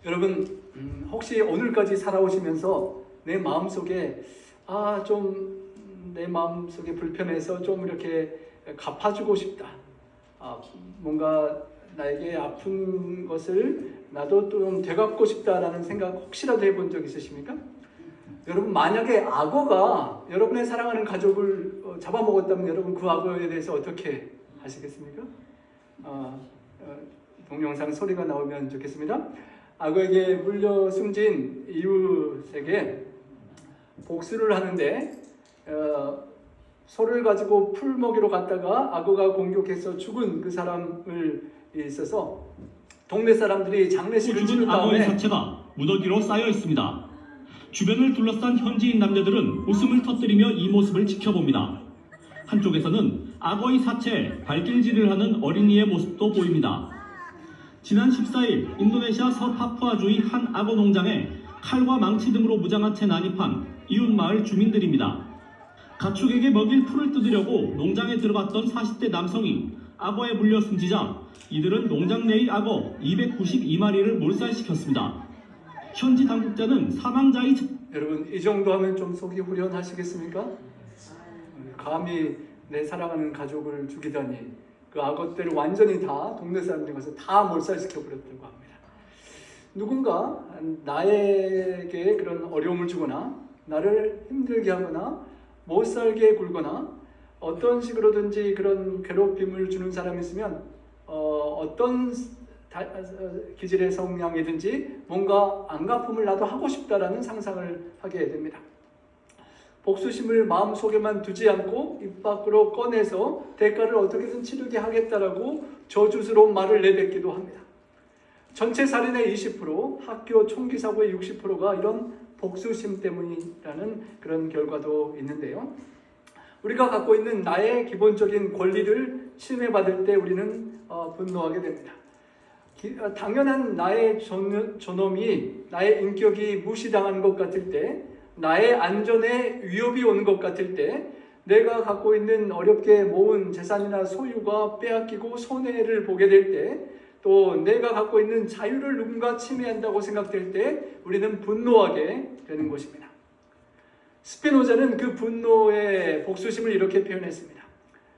여러분 혹시 오늘까지 살아오시면서 내 마음속에 내 마음속에 불편해서 좀 이렇게 갚아주고 싶다. 뭔가 나에게 아픈 것을 나도 좀 되갚고 싶다라는 생각 혹시라도 해본 적 있으십니까? 여러분 만약에 악어가 여러분의 사랑하는 가족을 잡아먹었다면 여러분 그 악어에 대해서 어떻게 하시겠습니까? 동영상 소리가 나오면 좋겠습니다. 악어에게 물려 숨진 이웃에게 복수를 하는데 소를 가지고 풀 먹이러 갔다가 악어가 공격해서 죽은 그 사람을 있어서 동네 사람들이 장례식을 치른 악어의 다음에 사체가 무더기로 쌓여 있습니다. 주변을 둘러싼 현지인 남녀들은 웃음을 터뜨리며 이 모습을 지켜봅니다. 한쪽에서는 악어의 사체에 발길질을 하는 어린이의 모습도 보입니다. 지난 14일 인도네시아 서파푸아주의 한 악어 농장에 칼과 망치 등으로 무장한 채 난입한 이웃마을 주민들입니다. 가축에게 먹일 풀을 뜯으려고 농장에 들어갔던 40대 남성이 악어에 물려 숨지자 이들은 농장 내의 악어 292마리를 몰살시켰습니다. 현지 당국자는 사망자의 여러분 이 정도 하면 좀 속이 후련하시겠습니까? 감히 내 사랑하는 가족을 죽이다니 그 악어들을 완전히 다 동네 사람들이 가서 다 몰살시켜 버렸다고 합니다. 누군가 나에게 그런 어려움을 주거나 나를 힘들게 하거나 못 살게 굴거나 어떤 식으로든지 그런 괴롭힘을 주는 사람이 있으면 어떤 기질의 성향이든지 뭔가 안갚음을 나도 하고 싶다라는 상상을 하게 됩니다. 복수심을 마음속에만 두지 않고 입 밖으로 꺼내서 대가를 어떻게든 치르게 하겠다라고 저주스러운 말을 내뱉기도 합니다. 전체 살인의 20%, 학교 총기 사고의 60%가 이런 복수심 때문이라는 그런 결과도 있는데요. 우리가 갖고 있는 나의 기본적인 권리를 침해받을 때 우리는 분노하게 됩니다. 당연한 나의 존엄이 나의 인격이 무시당한 것 같을 때, 나의 안전에 위협이 오는 것 같을 때, 내가 갖고 있는 어렵게 모은 재산이나 소유가 빼앗기고 손해를 보게 될 때, 또 내가 갖고 있는 자유를 누군가 침해한다고 생각될 때 우리는 분노하게 되는 것입니다. 스피노자는 그 분노의 복수심을 이렇게 표현했습니다.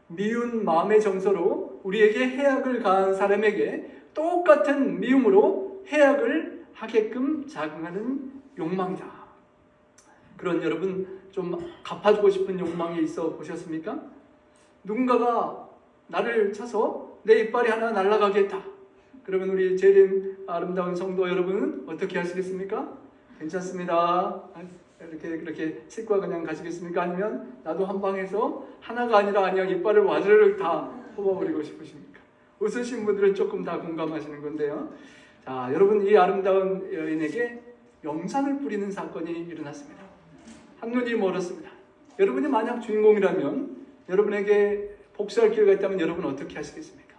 미운 마음의 정서로 우리에게 해악을 가한 사람에게 똑같은 미움으로 해악을 하게끔 자극하는 욕망이다. 그런 여러분 좀 갚아주고 싶은 욕망이 있어 보셨습니까? 누군가가 나를 쳐서 내 이빨이 하나 날아가겠다. 그러면 우리 재림 아름다운 성도 여러분은 어떻게 하시겠습니까? 괜찮습니다. 그렇게 치과 그냥 가시겠습니까? 아니면 나도 한 방에서 하나가 아니라 이빨을 와르르 다 뽑아버리고 싶으십니까? 웃으신 분들은 조금 다 공감하시는 건데요. 자, 여러분 이 아름다운 여인에게 염산을 뿌리는 사건이 일어났습니다. 한눈이 멀었습니다. 여러분이 만약 주인공이라면 여러분에게 복수할 기회가 있다면 여러분 어떻게 하시겠습니까?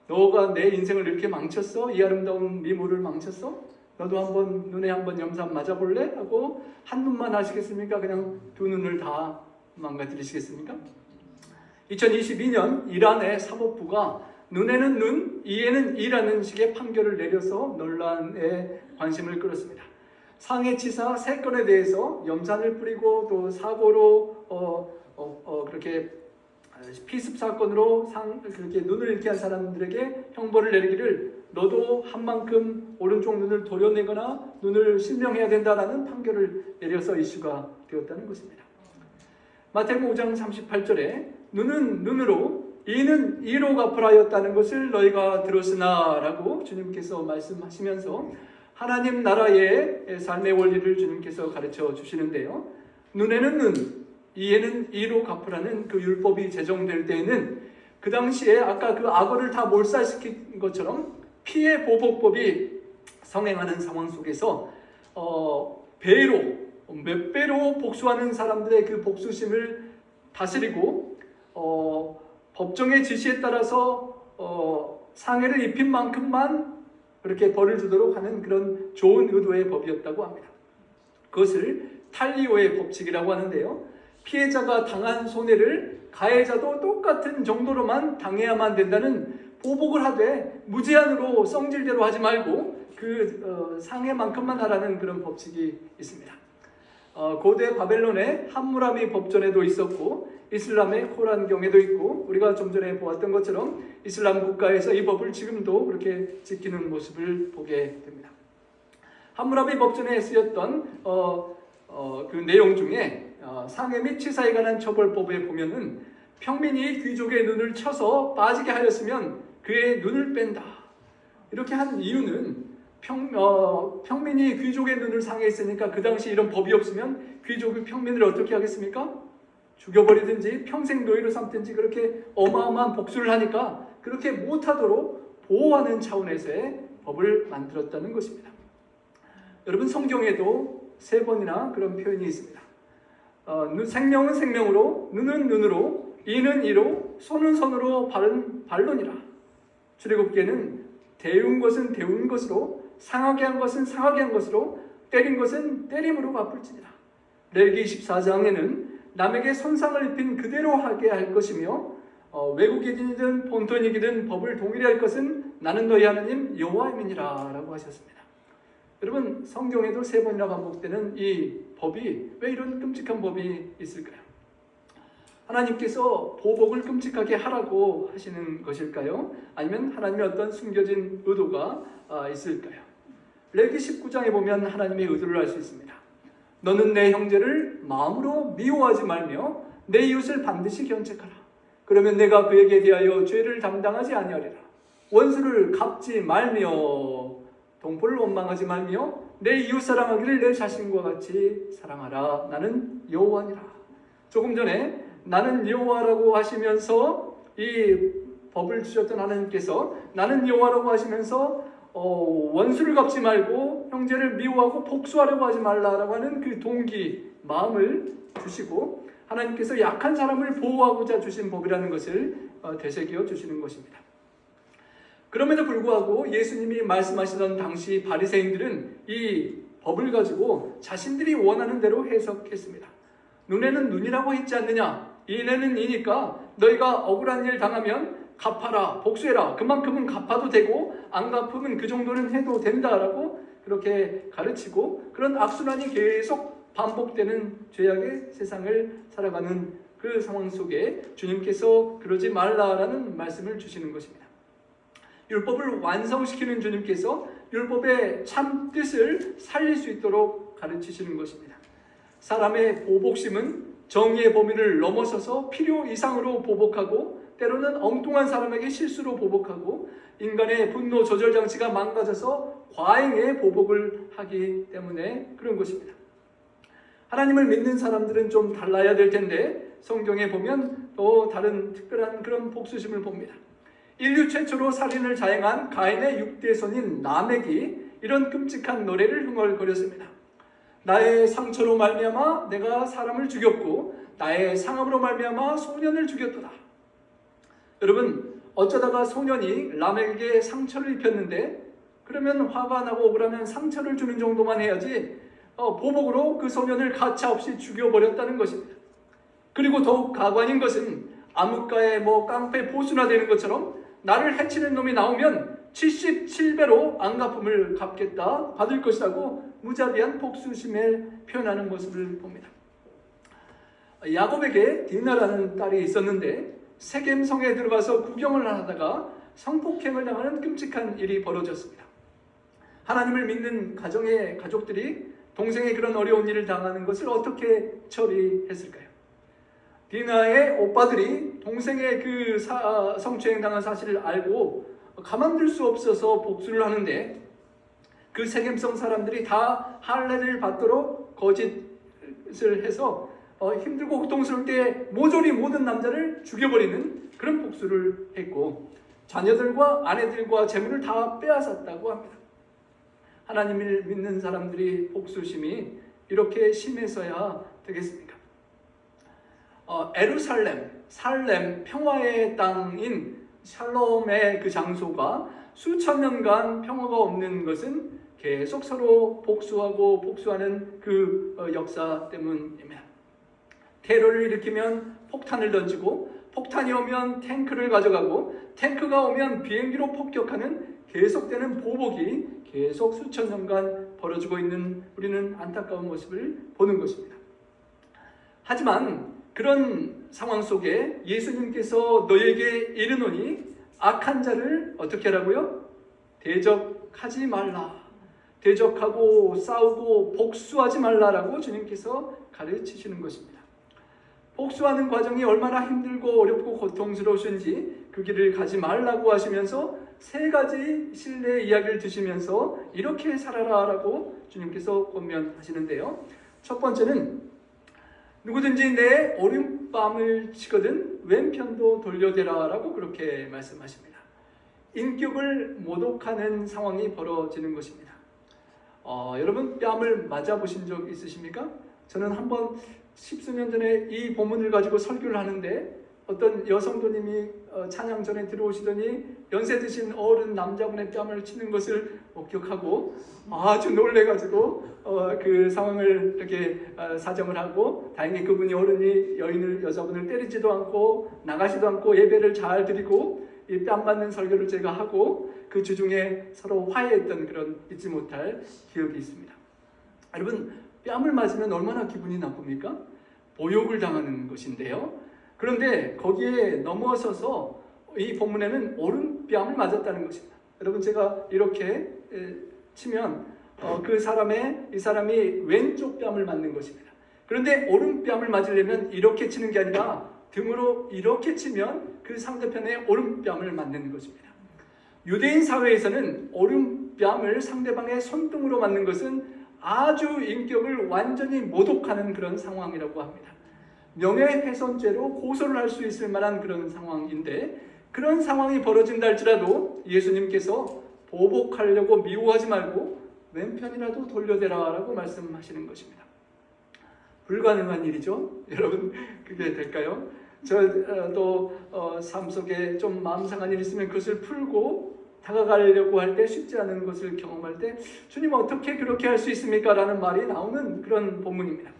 너가 내 인생을 이렇게 망쳤어? 이 아름다운 미모를 망쳤어? 너도 눈에 한번 염산 맞아볼래? 하고 한 눈만 하시겠습니까? 그냥 두 눈을 다 망가뜨리시겠습니까? 2022년 이란의 사법부가 눈에는 눈, 이에는 이라는 식의 판결을 내려서 논란에 관심을 끌었습니다. 상해치사 3건에 대해서 염산을 뿌리고 또 사고로 그렇게 피습 사건으로 그렇게 눈을 잃게 한 사람들에게 형벌을 내리기를 너도 한 만큼 오른쪽 눈을 도려내거나 눈을 실명해야 된다라는 판결을 내려서 이슈가 되었다는 것입니다. 마태복음 5장 38절에 눈은 눈으로 이는 이로 갚으라였다는 것을 너희가 들었으나 라고 주님께서 말씀하시면서 하나님 나라의 삶의 원리를 주님께서 가르쳐 주시는데요. 눈에는 눈, 이에는 이로 갚으라는 그 율법이 제정될 때에는 그 당시에 아까 그 악어를 다 몰살시킨 것처럼 피해 보복법이 성행하는 상황 속에서 몇 배로 복수하는 사람들의 그 복수심을 다스리고 법정의 지시에 따라서 상해를 입힌 만큼만 그렇게 벌을 주도록 하는 그런 좋은 의도의 법이었다고 합니다. 그것을 탈리오의 법칙이라고 하는데요. 피해자가 당한 손해를 가해자도 똑같은 정도로만 당해야만 된다는 보복을 하되 무제한으로 성질대로 하지 말고 그 상해만큼만 하라는 그런 법칙이 있습니다. 고대 바벨론의 함무라비 법전에도 있었고 이슬람의 코란경에도 있고 우리가 좀 전에 보았던 것처럼 이슬람 국가에서 이 법을 지금도 그렇게 지키는 모습을 보게 됩니다. 함무라비 법전에 쓰였던 그 내용 중에 상해 및 치사에 관한 처벌법에 보면은 평민이 귀족의 눈을 쳐서 빠지게 하였으면 그의 눈을 뺀다. 이렇게 한 이유는 평민이 귀족의 눈을 상해했으니까 그 당시 이런 법이 없으면 귀족이 평민을 어떻게 하겠습니까? 죽여버리든지 평생 노예로 삼든지 그렇게 어마어마한 복수를 하니까 그렇게 못하도록 보호하는 차원에서의 법을 만들었다는 것입니다. 여러분 성경에도 3번이나 그런 표현이 있습니다. 생명은 생명으로, 눈은 눈으로, 이는 이로, 손은 손으로, 발은 반론이라. 출애굽기에는 데운 것은 데운 것으로, 상하게 한 것은 상하게 한 것으로, 때린 것은 때림으로 갚을지니라. 레위기 24장에는 남에게 손상을 입힌 그대로 하게 할 것이며 외국인이든 본토인이든 법을 동일히 할 것은 나는 너희 하나님 여호와임이니라 라고 하셨습니다. 여러분 성경에도 3번이나 반복되는 이 법이 왜 이런 끔찍한 법이 있을까요? 하나님께서 보복을 끔찍하게 하라고 하시는 것일까요? 아니면 하나님의 어떤 숨겨진 의도가 있을까요? 레위기 19장에 보면 하나님의 의도를 알 수 있습니다. 너는 내 형제를 마음으로 미워하지 말며 내 이웃을 반드시 견책하라. 그러면 내가 그에게 대하여 죄를 담당하지 아니하리라. 원수를 갚지 말며 동포를 원망하지 말며 내 이웃 사랑하기를 내 자신과 같이 사랑하라. 나는 여호와니라. 조금 전에 나는 여호와라고 하시면서 이 법을 주셨던 하나님께서 나는 여호와라고 하시면서 원수를 갚지 말고 형제를 미워하고 복수하려고 하지 말라라고 하는 그 동기, 마음을 주시고 하나님께서 약한 사람을 보호하고자 주신 법이라는 것을 되새겨 주시는 것입니다. 그럼에도 불구하고 예수님이 말씀하시던 당시 바리새인들은 이 법을 가지고 자신들이 원하는 대로 해석했습니다. 눈에는 눈이라고 했지 않느냐? 이에는 이니까 너희가 억울한 일 당하면 갚아라, 복수해라. 그만큼은 갚아도 되고 안 갚으면 그 정도는 해도 된다라고 그렇게 가르치고 그런 악순환이 계속 반복되는 죄악의 세상을 살아가는 그 상황 속에 주님께서 그러지 말라라는 말씀을 주시는 것입니다. 율법을 완성시키는 주님께서 율법의 참 뜻을 살릴 수 있도록 가르치시는 것입니다. 사람의 보복심은 정의의 범위를 넘어서서 필요 이상으로 보복하고 때로는 엉뚱한 사람에게 실수로 보복하고 인간의 분노 조절 장치가 망가져서 과잉의 보복을 하기 때문에 그런 것입니다. 하나님을 믿는 사람들은 좀 달라야 될 텐데 성경에 보면 또 다른 특별한 그런 복수심을 봅니다. 인류 최초로 살인을 자행한 가인의 6대 손인 라멕이 이런 끔찍한 노래를 흥얼거렸습니다. 나의 상처로 말미암아 내가 사람을 죽였고 나의 상함으로 말미암아 소년을 죽였도다. 여러분 어쩌다가 소년이 라멕에게 상처를 입혔는데 그러면 화가 나고 억울하면 상처를 주는 정도만 해야지 보복으로 그 소년을 가차없이 죽여버렸다는 것입니다. 그리고 더욱 가관인 것은 암흑가에 깡패 보수나 되는 것처럼 나를 해치는 놈이 나오면 77배로 안갚음을 갚겠다, 받을 것이라고 무자비한 복수심을 표현하는 모습을 봅니다. 야곱에게 디나라는 딸이 있었는데 세겜성에 들어가서 구경을 하다가 성폭행을 당하는 끔찍한 일이 벌어졌습니다. 하나님을 믿는 가정의 가족들이 동생의 그런 어려운 일을 당하는 것을 어떻게 처리했을까요? 디나의 오빠들이 동생의 그 성추행 당한 사실을 알고 가만둘 수 없어서 복수를 하는데 그 세겜성 사람들이 다 할례를 받도록 거짓을 해서 힘들고 고통스러울 때 모조리 모든 남자를 죽여버리는 그런 복수를 했고 자녀들과 아내들과 재물을 다 빼앗았다고 합니다. 하나님을 믿는 사람들이 복수심이 이렇게 심해서야 되겠습니까? 에루살렘, 살렘, 평화의 땅인 샬롬의 그 장소가 수천 년간 평화가 없는 것은 계속 서로 복수하고 복수하는 그 역사 때문입니다. 테러를 일으키면 폭탄을 던지고 폭탄이 오면 탱크를 가져가고 탱크가 오면 비행기로 폭격하는 계속되는 보복이 계속 수천 년간 벌어지고 있는 우리는 안타까운 모습을 보는 것입니다. 하지만 그런 상황 속에 예수님께서 너에게 이르노니 악한 자를 어떻게 하라고요? 대적하지 말라. 대적하고 싸우고 복수하지 말라라고 주님께서 가르치시는 것입니다. 복수하는 과정이 얼마나 힘들고 어렵고 고통스러우신지 그 길을 가지 말라고 하시면서 세 가지 신뢰의 이야기를 드시면서 이렇게 살아라라고 주님께서 권면하시는데요. 첫 번째는 누구든지 내 오른밤을 치거든 왼편도 돌려대라라고 그렇게 말씀하십니다. 인격을 모독하는 상황이 벌어지는 것입니다. 여러분 뺨을 맞아보신 적 있으십니까? 저는 한번 십수년 전에 이 본문을 가지고 설교를 하는데 어떤 여성도님이 찬양 전에 들어오시더니 연세 드신 어른 남자분의 뺨을 치는 것을 목격하고 아주 놀래가지고 그 상황을 이렇게 사정을 하고 다행히 그분이 어른이 여자분을 때리지도 않고 나가지도 않고 예배를 잘 드리고 이 뺨 맞는 설교를 제가 하고 그 주중에 서로 화해했던 그런 잊지 못할 기억이 있습니다. 여러분 뺨을 맞으면 얼마나 기분이 나쁩니까? 모욕을 당하는 것인데요. 그런데 거기에 넘어서서 이 본문에는 오른뺨을 맞았다는 것입니다. 여러분 제가 이렇게 치면 이 사람이 왼쪽 뺨을 맞는 것입니다. 그런데 오른뺨을 맞으려면 이렇게 치는 게 아니라 등으로 이렇게 치면 그 상대편의 오른뺨을 맞는 것입니다. 유대인 사회에서는 오른뺨을 상대방의 손등으로 맞는 것은 아주 인격을 완전히 모독하는 그런 상황이라고 합니다. 명예훼손죄로 고소를 할 수 있을 만한 그런 상황인데 그런 상황이 벌어진다 할지라도 예수님께서 보복하려고 미워하지 말고 왼편이라도 돌려대라라고 말씀하시는 것입니다. 불가능한 일이죠. 여러분 그게 될까요? 저도 삶 속에 좀 마음 상한 일이 있으면 그것을 풀고 다가가려고 할 때 쉽지 않은 것을 경험할 때 주님 어떻게 그렇게 할 수 있습니까? 라는 말이 나오는 그런 본문입니다.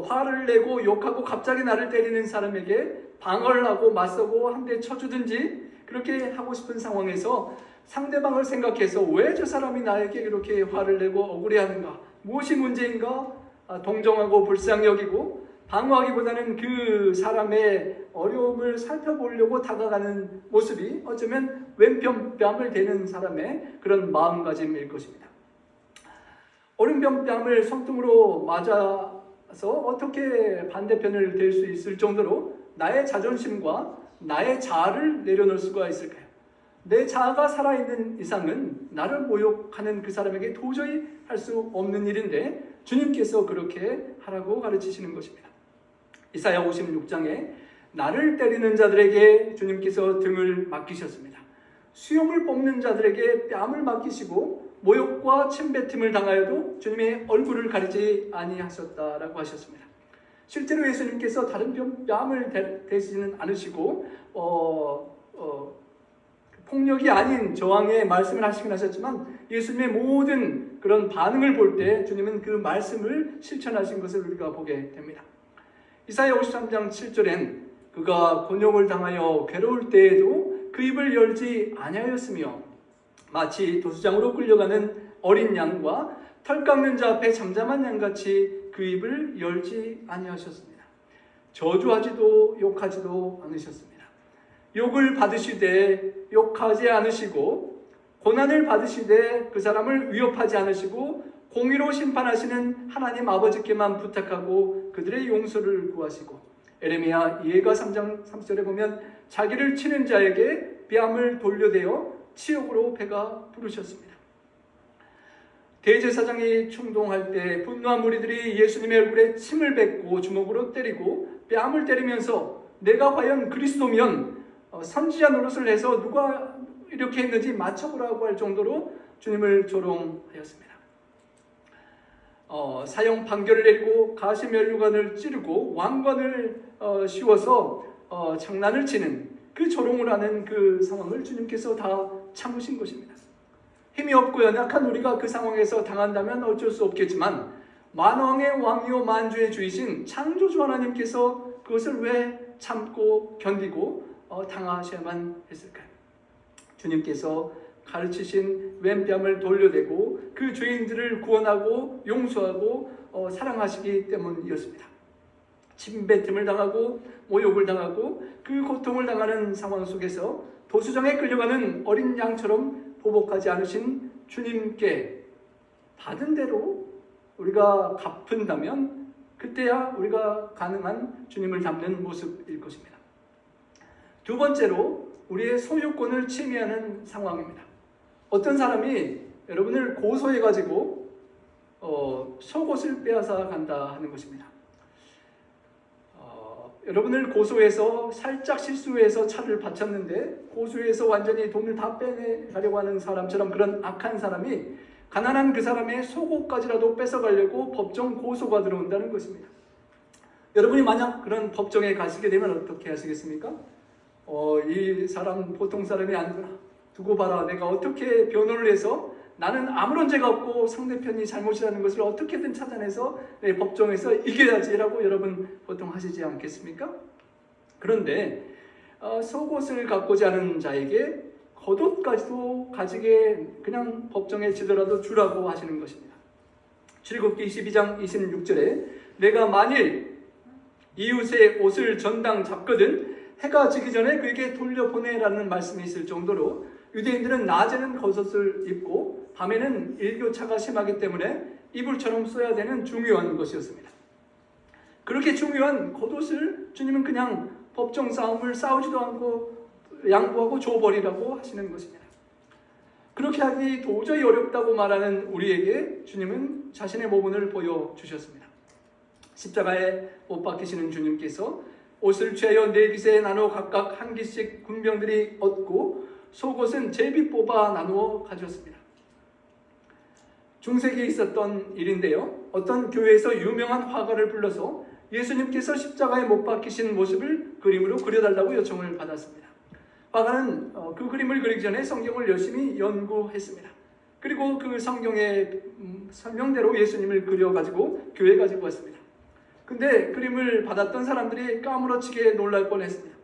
화를 내고 욕하고 갑자기 나를 때리는 사람에게 방어를 하고 맞서고 한 대 쳐주든지 그렇게 하고 싶은 상황에서 상대방을 생각해서 왜 저 사람이 나에게 그렇게 화를 내고 억울해하는가? 무엇이 문제인가? 동정하고 불쌍히 여기고 방어하기보다는 그 사람의 어려움을 살펴보려고 다가가는 모습이 어쩌면 왼편 뺨을 대는 사람의 그런 마음가짐일 것입니다. 오른편 뺨을 손등으로 맞아서 어떻게 반대편을 댈 수 있을 정도로 나의 자존심과 나의 자아를 내려놓을 수가 있을까요? 내 자아가 살아있는 이상은 나를 모욕하는 그 사람에게 도저히 할 수 없는 일인데 주님께서 그렇게 하라고 가르치시는 것입니다. 이사야 56장에 나를 때리는 자들에게 주님께서 등을 맡기셨습니다. 수염을 뽑는 자들에게 뺨을 맡기시고 모욕과 침뱉음을 당하여도 주님의 얼굴을 가리지 아니하셨다라고 하셨습니다. 실제로 예수님께서 다른 뺨을 대시지는 않으시고 폭력이 아닌 저항의 말씀을 하시긴 하셨지만 예수님의 모든 그런 반응을 볼 때 주님은 그 말씀을 실천하신 것을 우리가 보게 됩니다. 이사야 53장 7절엔 그가 곤욕을 당하여 괴로울 때에도 그 입을 열지 아니하였으며 마치 도수장으로 끌려가는 어린 양과 털 깎는 자 앞에 잠잠한 양같이 그 입을 열지 아니하셨습니다. 저주하지도 욕하지도 않으셨습니다. 욕을 받으시되 욕하지 않으시고 고난을 받으시되 그 사람을 위협하지 않으시고 공의로 심판하시는 하나님 아버지께만 부탁하고 그들의 용서를 구하시고 에레미야 2가 3장 3절에 보면 자기를 치는 자에게 뺨을 돌려대어 치욕으로 배가 부르셨습니다. 대제사장이 충동할 때 분노한 무리들이 예수님의 얼굴에 침을 뱉고 주먹으로 때리고 뺨을 때리면서 내가 과연 그리스도면 선지자 노릇을 해서 누가 이렇게 했는지 맞춰보라고 할 정도로 주님을 조롱하였습니다. 사형 판결을 내리고 가시면류관을 찌르고 왕관을 씌워서 장난을 치는 그 조롱을 하는 그 상황을 주님께서 다 참으신 것입니다. 힘이 없고 연약한 우리가 그 상황에서 당한다면 어쩔 수 없겠지만 만왕의 왕이요 만주의 주이신 창조주 하나님께서 그것을 왜 참고 견디고 당하셔야만 했을까요? 주님께서 가르치신 왼뺨을 돌려대고 그 죄인들을 구원하고 용서하고 사랑하시기 때문이었습니다. 침뱉음을 당하고 모욕을 당하고 그 고통을 당하는 상황 속에서 도수장에 끌려가는 어린 양처럼 보복하지 않으신 주님께 받은 대로 우리가 갚은다면 그때야 우리가 가능한 주님을 닮는 모습일 것입니다. 두 번째로 우리의 소유권을 침해하는 상황입니다. 어떤 사람이 여러분을 고소해가지고 속옷을 빼앗아 간다 하는 것입니다. 여러분을 고소해서 살짝 실수해서 차를 바쳤는데 고소해서 완전히 돈을 다 빼내가려고 하는 사람처럼 그런 악한 사람이 가난한 그 사람의 속옷까지라도 뺏어가려고 법정 고소가 들어온다는 것입니다. 여러분이 만약 그런 법정에 가시게 되면 어떻게 하시겠습니까? 이 사람 보통 사람이 아니구나. 두고 봐라. 내가 어떻게 변호를 해서 나는 아무런 죄가 없고 상대편이 잘못이라는 것을 어떻게든 찾아내서 내 법정에서 이겨야지라고 여러분 보통 하시지 않겠습니까? 그런데 속옷을 갖고자 하는 자에게 겉옷까지도 가지게 그냥 법정에 지더라도 주라고 하시는 것입니다. 출애굽기 22장 26절에 내가 만일 이웃의 옷을 전당 잡거든 해가 지기 전에 그에게 돌려보내라는 말씀이 있을 정도로 유대인들은 낮에는 겉옷을 입고 밤에는 일교차가 심하기 때문에 이불처럼 써야 되는 중요한 것이었습니다. 그렇게 중요한 겉옷을 주님은 그냥 법정 싸움을 싸우지도 않고 양보하고 줘버리라고 하시는 것입니다. 그렇게 하기 도저히 어렵다고 말하는 우리에게 주님은 자신의 모본을 보여주셨습니다. 십자가에 못 박히시는 주님께서 옷을 취하여 네 깃에 나누어 각각 한 깃씩 군병들이 얻고 속옷은 제비 뽑아 나누어 가졌습니다. 중세기에 있었던 일인데요. 어떤 교회에서 유명한 화가를 불러서 예수님께서 십자가에 못 박히신 모습을 그림으로 그려달라고 요청을 받았습니다. 화가는 그 그림을 그리기 전에 성경을 열심히 연구했습니다. 그리고 그 성경의 설명대로 예수님을 그려가지고 교회에 가지고 왔습니다. 근데 그림을 받았던 사람들이 까무러치게 놀랄 뻔했습니다.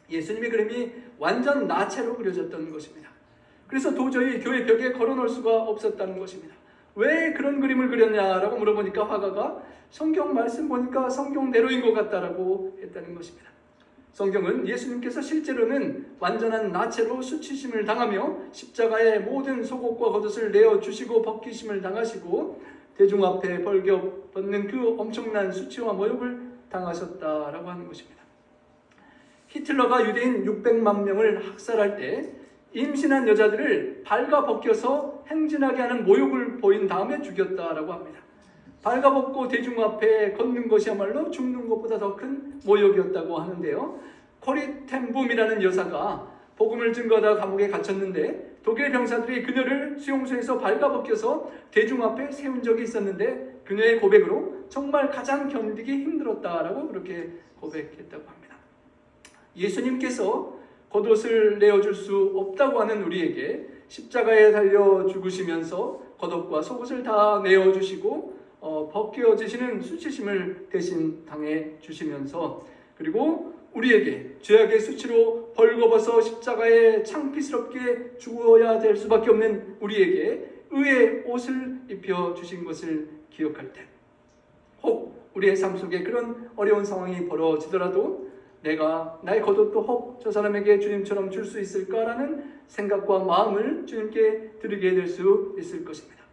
예수님의 그림이 완전 나체로 그려졌던 것입니다. 그래서 도저히 교회 벽에 걸어놓을 수가 없었다는 것입니다. 왜 그런 그림을 그렸냐라고 물어보니까 화가가 성경 말씀 보니까 성경대로인 것 같다라고 했다는 것입니다. 성경은 예수님께서 실제로는 완전한 나체로 수치심을 당하며 십자가에 모든 속옷과 겉옷을 내어주시고 벗기심을 당하시고 대중 앞에 벌겨 벗는 그 엄청난 수치와 모욕을 당하셨다라고 하는 것입니다. 히틀러가 유대인 600만 명을 학살할 때 임신한 여자들을 발가 벗겨서 행진하게 하는 모욕을 보인 다음에 죽였다라고 합니다. 발가 벗고 대중 앞에 걷는 것이야말로 죽는 것보다 더 큰 모욕이었다고 하는데요. 코리 텐붐이라는 여사가 복음을 증거하다 감옥에 갇혔는데 독일 병사들이 그녀를 수용소에서 발가 벗겨서 대중 앞에 세운 적이 있었는데 그녀의 고백으로 정말 가장 견디기 힘들었다라고 그렇게 고백했다고 합니다. 예수님께서 겉옷을 내어줄 수 없다고 하는 우리에게 십자가에 달려 죽으시면서 겉옷과 속옷을 다 내어주시고 벗겨지시는 수치심을 대신 당해 주시면서 그리고 우리에게 죄악의 수치로 벌거벗어 십자가에 창피스럽게 죽어야 될 수밖에 없는 우리에게 의의 옷을 입혀주신 것을 기억할 때 혹 우리의 삶 속에 그런 어려운 상황이 벌어지더라도 내가 나의 겉옷도 혹 저 사람에게 주님처럼 줄 수 있을까라는 생각과 마음을 주님께 드리게 될 수 있을 것입니다.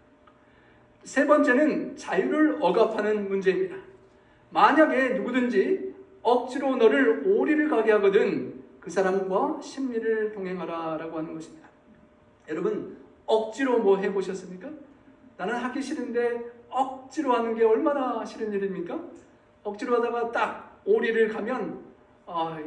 세 번째는 자유를 억압하는 문제입니다. 만약에 누구든지 억지로 너를 오리를 가게 하거든 그 사람과 심리를 동행하라 라고 하는 것입니다. 여러분 억지로 뭐 해보셨습니까? 나는 하기 싫은데 억지로 하는 게 얼마나 싫은 일입니까? 억지로 하다가 딱 오리를 가면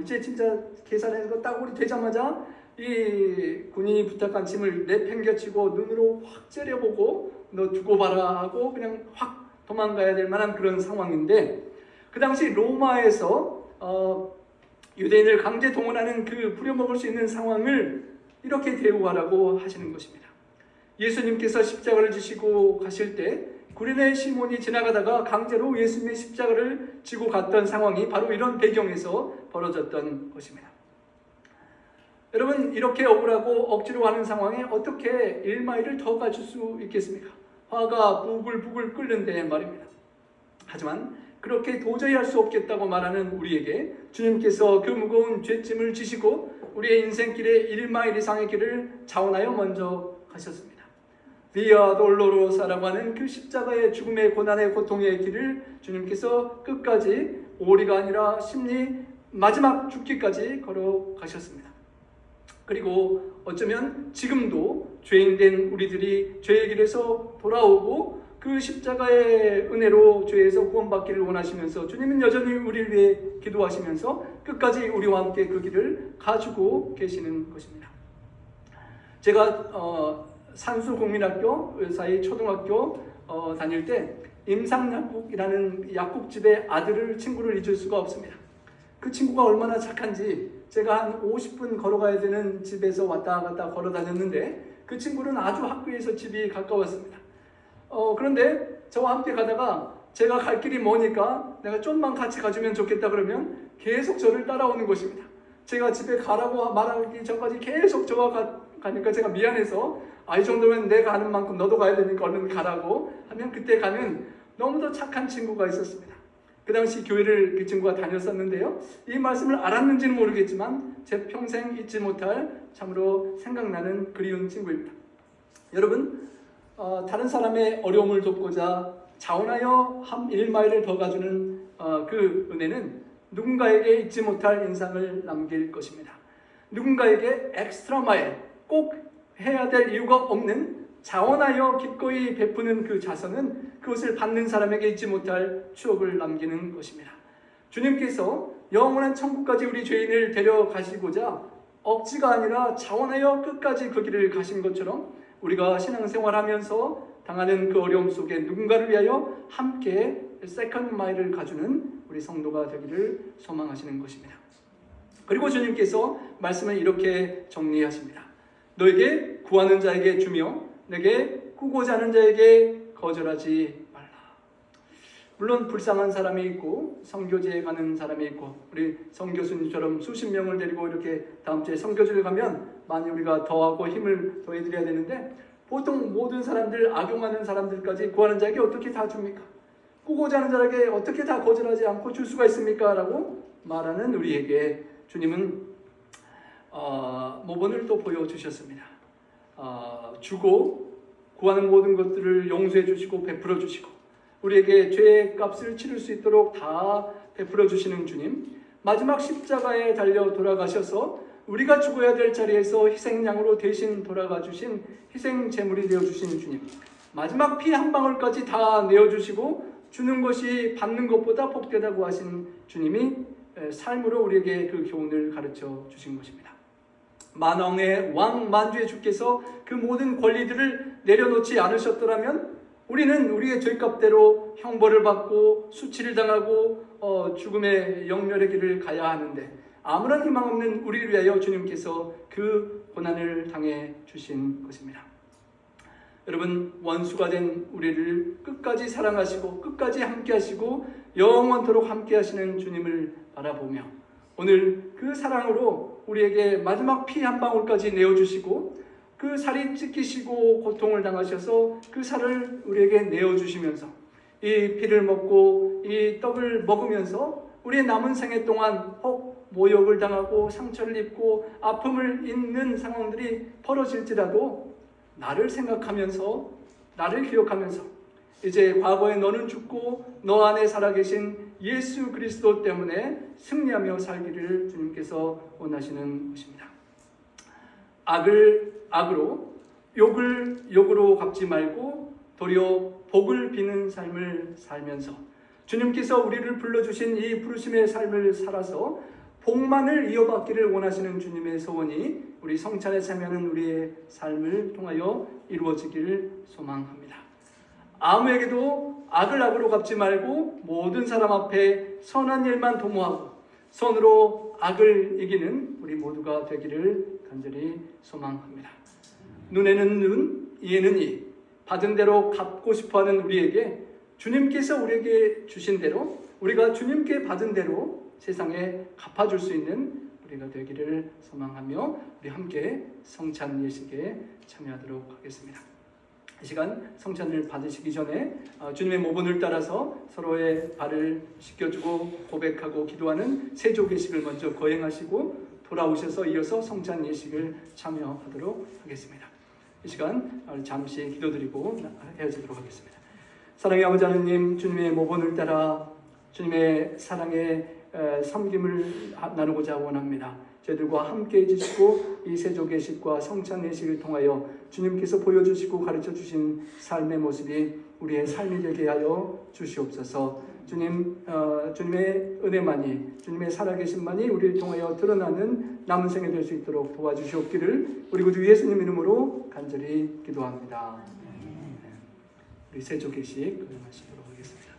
이제 진짜 계산해서 딱 오리 되자마자 이 군인이 부탁한 짐을 내팽개치고 눈으로 확 째려보고 너 두고 봐라 하고 그냥 확 도망가야 될 만한 그런 상황인데 그 당시 로마에서 유대인을 강제 동원하는 그 부려먹을 수 있는 상황을 이렇게 대우하라고 하시는 것입니다. 예수님께서 십자가를 지시고 가실 때 구레네 시몬이 지나가다가 강제로 예수님의 십자가를 지고 갔던 상황이 바로 이런 배경에서 벌어졌던 것입니다. 여러분, 이렇게 억울하고 억지로 하는 상황에 어떻게 1마일을 더 가줄 수 있겠습니까? 화가 부글부글 끓는데 말입니다. 하지만 그렇게 도저히 할 수 없겠다고 말하는 우리에게 주님께서 그 무거운 죄짐을 지시고 우리의 인생길에 1마일 이상의 길을 자원하여 먼저 가셨습니다. 비아 돌로로사라고 하는 그 십자가의 죽음의 고난의 고통의 길을 주님께서 끝까지 오리가 아니라 심리 마지막 죽기까지 걸어가셨습니다. 그리고 어쩌면 지금도 죄인된 우리들이 죄의 길에서 돌아오고 그 십자가의 은혜로 죄에서 구원받기를 원하시면서 주님은 여전히 우리를 위해 기도하시면서 끝까지 우리와 함께 그 길을 가지고 계시는 것입니다. 제가 산수국민학교 사이 초등학교 다닐 때 임상약국이라는 약국집의 아들을 친구를 잊을 수가 없습니다. 그 친구가 얼마나 착한지 제가 한 50분 걸어가야 되는 집에서 왔다 갔다 걸어 다녔는데 그 친구는 아주 학교에서 집이 가까웠습니다. 그런데 저와 함께 가다가 제가 갈 길이 머니까 내가 좀만 같이 가주면 좋겠다 그러면 계속 저를 따라오는 것입니다. 제가 집에 가라고 말하기 전까지 계속 저와 가니까 제가 미안해서 이 정도면 내가 가는 만큼 너도 가야 되니까 얼른 가라고 하면 그때 가면 너무도 착한 친구가 있었습니다. 그 당시 교회를 그 친구가 다녔었는데요. 이 말씀을 알았는지는 모르겠지만 제 평생 잊지 못할 참으로 생각나는 그리운 친구입니다. 여러분, 다른 사람의 어려움을 돕고자 자원하여 한 1마일을 더 가주는 그 은혜는 누군가에게 잊지 못할 인상을 남길 것입니다. 누군가에게 엑스트라 마일, 꼭 해야 될 이유가 없는 자원하여 기꺼이 베푸는 그 자선은 그것을 받는 사람에게 잊지 못할 추억을 남기는 것입니다. 주님께서 영원한 천국까지 우리 죄인을 데려가시고자 억지가 아니라 자원하여 끝까지 그 길을 가신 것처럼 우리가 신앙생활하면서 당하는 그 어려움 속에 누군가를 위하여 함께 세컨드 마일을 가주는 우리 성도가 되기를 소망하시는 것입니다. 그리고 주님께서 말씀을 이렇게 정리하십니다. 너에게 구하는 자에게 주며 내게 꾸고자 하는 자에게 거절하지 말라. 물론 불쌍한 사람이 있고 선교지에 가는 사람이 있고 우리 선교수님처럼 수십 명을 데리고 이렇게 다음 주에 선교지를 가면 많이 우리가 더하고 힘을 더해드려야 되는데 보통 모든 사람들, 악용하는 사람들까지 구하는 자에게 어떻게 다 줍니까? 꾸고자 하는 자에게 어떻게 다 거절하지 않고 줄 수가 있습니까? 라고 말하는 우리에게 주님은 모본을 또 보여주셨습니다. 주고 구하는 모든 것들을 용서해 주시고 베풀어 주시고 우리에게 죄의 값을 치를 수 있도록 다 베풀어 주시는 주님, 마지막 십자가에 달려 돌아가셔서 우리가 죽어야 될 자리에서 희생양으로 대신 돌아가 주신 희생 제물이 되어 주신 주님, 마지막 피 한 방울까지 다 내어 주시고 주는 것이 받는 것보다 복되다고 하신 주님이 삶으로 우리에게 그 교훈을 가르쳐 주신 것입니다. 만왕의 왕 만주의 주께서 그 모든 권리들을 내려놓지 않으셨더라면 우리는 우리의 죄값대로 형벌을 받고 수치를 당하고 죽음의 영멸의 길을 가야 하는데 아무런 희망 없는 우리를 위하여 주님께서 그 고난을 당해 주신 것입니다. 여러분, 원수가 된 우리를 끝까지 사랑하시고 끝까지 함께 하시고 영원토록 함께 하시는 주님을 바라보며 오늘 그 사랑으로 우리에게 마지막 피 한 방울까지 내어주시고 그 살이 찢기시고 고통을 당하셔서 그 살을 우리에게 내어주시면서 이 피를 먹고 이 떡을 먹으면서 우리의 남은 생애 동안 혹 모욕을 당하고 상처를 입고 아픔을 입는 상황들이 벌어질지라도 나를 생각하면서 나를 기억하면서 이제 과거에 너는 죽고 너 안에 살아계신 예수 그리스도 때문에 승리하며 살기를 주님께서 원하시는 것입니다. 악을 악으로 욕을 욕으로 갚지 말고 도리어 복을 비는 삶을 살면서 주님께서 우리를 불러주신 이 부르심의 삶을 살아서 복만을 이어받기를 원하시는 주님의 소원이 우리 성찬에 참여하는 우리의 삶을 통하여 이루어지기를 소망합니다. 아무에게도 악을 악으로 갚지 말고 모든 사람 앞에 선한 일만 도모하고 선으로 악을 이기는 우리 모두가 되기를 간절히 소망합니다. 눈에는 눈, 이에는 이, 받은 대로 갚고 싶어하는 우리에게 주님께서 우리에게 주신 대로 우리가 주님께 받은 대로 세상에 갚아줄 수 있는 우리가 되기를 소망하며 우리 함께 성찬 예식에 참여하도록 하겠습니다. 이 시간 성찬을 받으시기 전에 주님의 모본을 따라서 서로의 발을 씻겨주고 고백하고 기도하는 세조 예식을 먼저 거행하시고 돌아오셔서 이어서 성찬 예식을 참여하도록 하겠습니다. 이 시간 잠시 기도드리고 헤어지도록 하겠습니다. 사랑의 아버지 하나님, 주님의 모본을 따라 주님의 사랑의 섬김을 나누고자 원합니다. 저희들과 함께 해주시고 이 세조 예식과 성찬 예식을 통하여 주님께서 보여주시고 가르쳐 주신 삶의 모습이 우리의 삶이 되게 하여 주시옵소서. 주님의 은혜만이, 주님의 살아계심만이 우리를 통하여 드러나는 남은 생에 될 수 있도록 도와주시옵기를 우리 구주 예수님 이름으로 간절히 기도합니다. 우리 세조 예식 마치도록 하겠습니다.